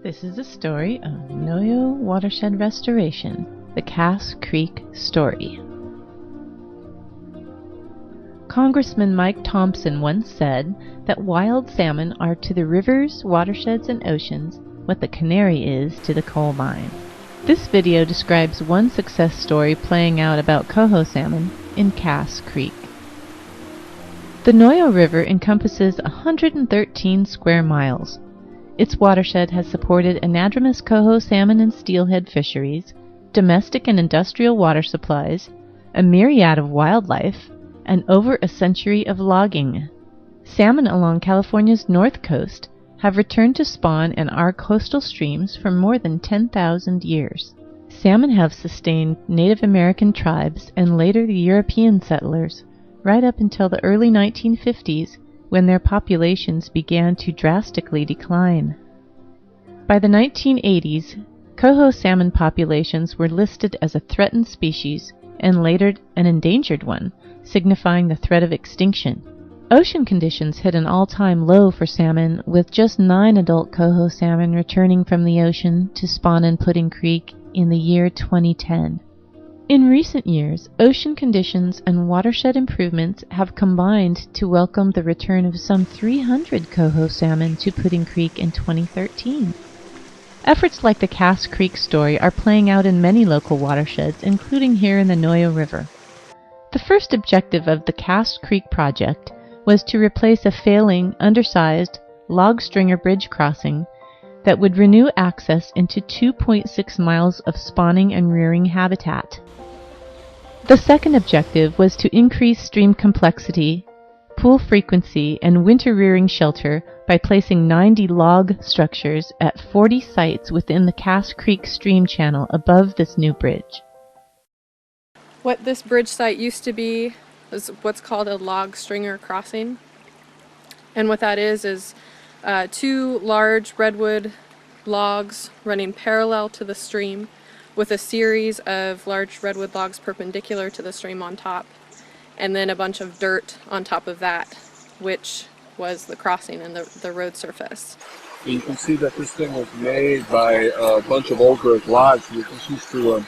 This is the story of Noyo Watershed Restoration, the Kass Creek Story. Congressman Mike Thompson once said that wild salmon are to the rivers, watersheds, and oceans what the canary is to the coal mine. This video describes one success story playing out about coho salmon in Kass Creek. The Noyo River encompasses 113 square miles. Its watershed has supported anadromous coho salmon and steelhead fisheries, domestic and industrial water supplies, a myriad of wildlife, and over a century of logging. Salmon along California's north coast have returned to spawn in our coastal streams for more than 10,000 years. Salmon have sustained Native American tribes and later the European settlers right up until the early 1950s, when their populations began to drastically decline. By the 1980s, coho salmon populations were listed as a threatened species and later an endangered one, signifying the threat of extinction. Ocean conditions hit an all-time low for salmon, with just 9 adult coho salmon returning from the ocean to spawn in Pudding Creek in the year 2010. In recent years, ocean conditions and watershed improvements have combined to welcome the return of some 300 coho salmon to Pudding Creek in 2013. Efforts like the Kass Creek Story are playing out in many local watersheds, including here in the Noyo River. The first objective of the Kass Creek project was to replace a failing, undersized, log stringer bridge crossing that would renew access into 2.6 miles of spawning and rearing habitat. The second objective was to increase stream complexity, pool frequency, and winter rearing shelter by placing 90 log structures at 40 sites within the Kass Creek stream channel above this new bridge. What this bridge site used to be is what's called a log stringer crossing. And what that is 2 large redwood logs running parallel to the stream, with a series of large redwood logs perpendicular to the stream on top, and then a bunch of dirt on top of that, which was the crossing and the road surface. You can see that this thing was made by a bunch of old growth logs. We just used to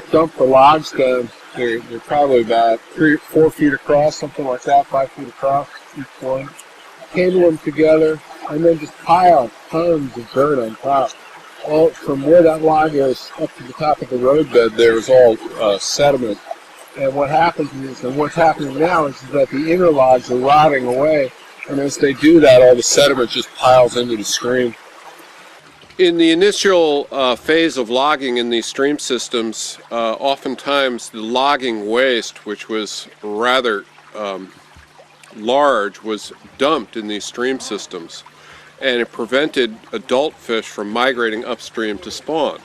dump the logs down. They're probably about 3 or 4 feet across, something like that, 5 feet across each one. Handle them together, and then just pile tons of dirt on top. All from where that log is up to the top of the roadbed, there is all sediment. And what happens is, and what's happening now, is that the inner logs are rotting away, and as they do that, all the sediment just piles into the stream. In the initial phase of logging in these stream systems, oftentimes the logging waste, which was rather large, was dumped in these stream systems, and it prevented adult fish from migrating upstream to spawn.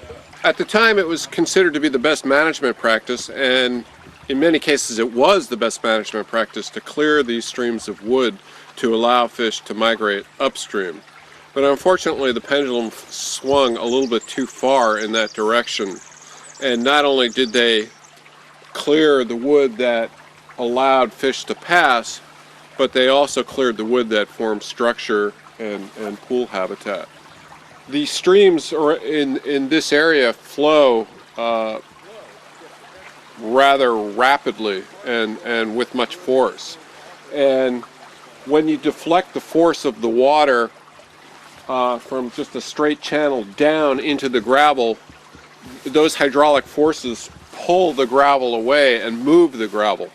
At the time, it was considered to be the best management practice, and in many cases it was the best management practice to clear these streams of wood to allow fish to migrate upstream. But unfortunately, the pendulum swung a little bit too far in that direction, and not only did they clear the wood that allowed fish to pass, but they also cleared the wood that formed structure and pool habitat. The streams in this area flow rather rapidly and with much force. And when you deflect the force of the water from just a straight channel down into the gravel, those hydraulic forces pull the gravel away and move the gravel.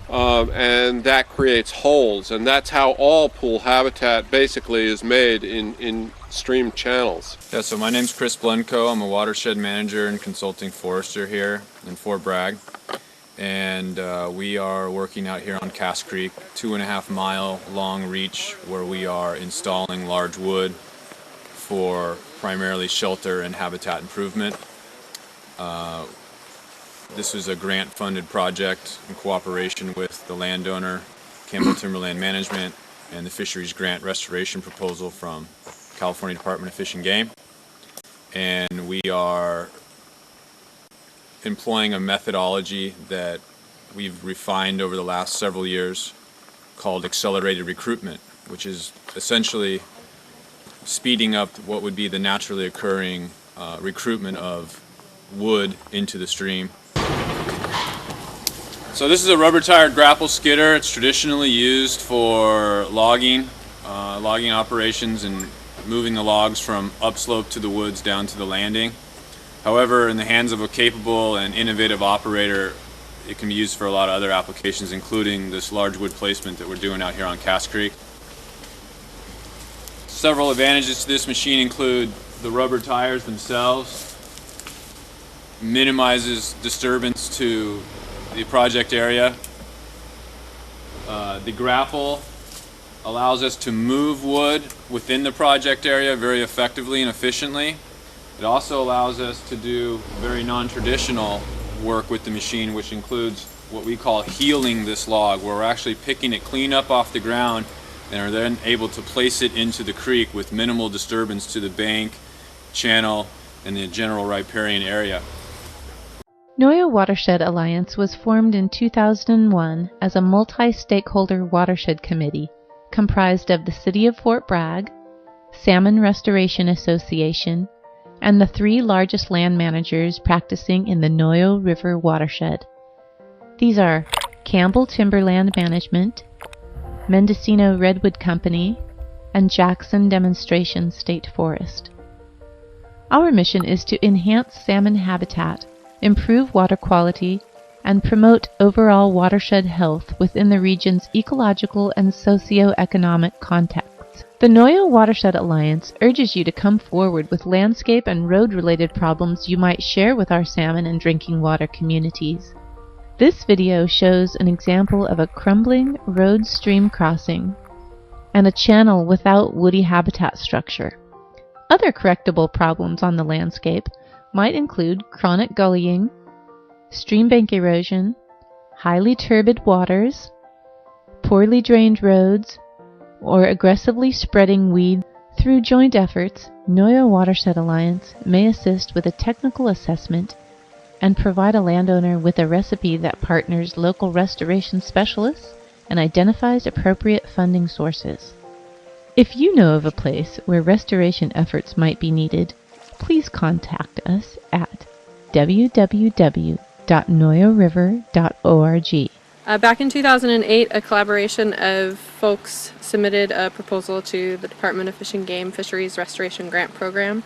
And that creates holes, and that's how all pool habitat basically is made in stream channels. Yeah, so my name's Chris Blenko. I'm a watershed manager and consulting forester here in Fort Bragg, and we are working out here on Kass Creek, 2.5 mile long reach, where we are installing large wood for primarily shelter and habitat improvement. This is a grant-funded project in cooperation with the landowner, Campbell Timberland Management, and the Fisheries Grant Restoration Proposal from California Department of Fish and Game. And we are employing a methodology that we've refined over the last several years called accelerated recruitment, which is essentially speeding up what would be the naturally occurring recruitment of wood into the stream. So this is a rubber-tired grapple skidder. It's traditionally used for logging operations and moving the logs from upslope to the woods down to the landing. However, in the hands of a capable and innovative operator, it can be used for a lot of other applications, including this large wood placement that we're doing out here on Kass Creek. Several advantages to this machine include the rubber tires themselves, minimizes disturbance to the project area. The grapple allows us to move wood within the project area very effectively and efficiently. It also allows us to do very non-traditional work with the machine, which includes what we call healing this log, where we're actually picking it clean up off the ground and are then able to place it into the creek with minimal disturbance to the bank, channel, and the general riparian area. Noyo Watershed Alliance was formed in 2001 as a multi-stakeholder watershed committee comprised of the City of Fort Bragg, Salmon Restoration Association, and the 3 largest land managers practicing in the Noyo River watershed. These are Campbell Timberland Management, Mendocino Redwood Company, and Jackson Demonstration State Forest. Our mission is to enhance salmon habitat, improve water quality, and promote overall watershed health within the region's ecological and socio-economic context. The Noyo Watershed Alliance urges you to come forward with landscape and road-related problems you might share with our salmon and drinking water communities. This video shows an example of a crumbling road stream crossing and a channel without woody habitat structure. Other correctable problems on the landscape might include chronic gullying, stream bank erosion, highly turbid waters, poorly drained roads, or aggressively spreading weeds. Through joint efforts, Noyo Watershed Alliance may assist with a technical assessment and provide a landowner with a recipe that partners local restoration specialists and identifies appropriate funding sources. If you know of a place where restoration efforts might be needed, please contact us at www.noyoriver.org. Back in 2008, a collaboration of folks submitted a proposal to the Department of Fish and Game Fisheries Restoration Grant Program.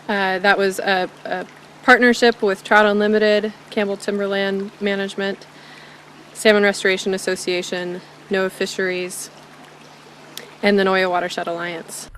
That was a partnership with Trout Unlimited, Campbell Timberland Management, Salmon Restoration Association, NOAA Fisheries, and the Noyo Watershed Alliance.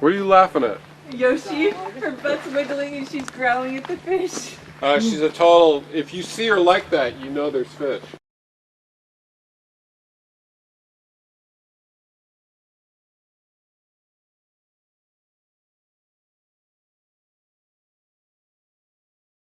What are you laughing at? Yoshi, her butt's wiggling and she's growling at the fish. She's a total, if you see her like that, you know there's fish.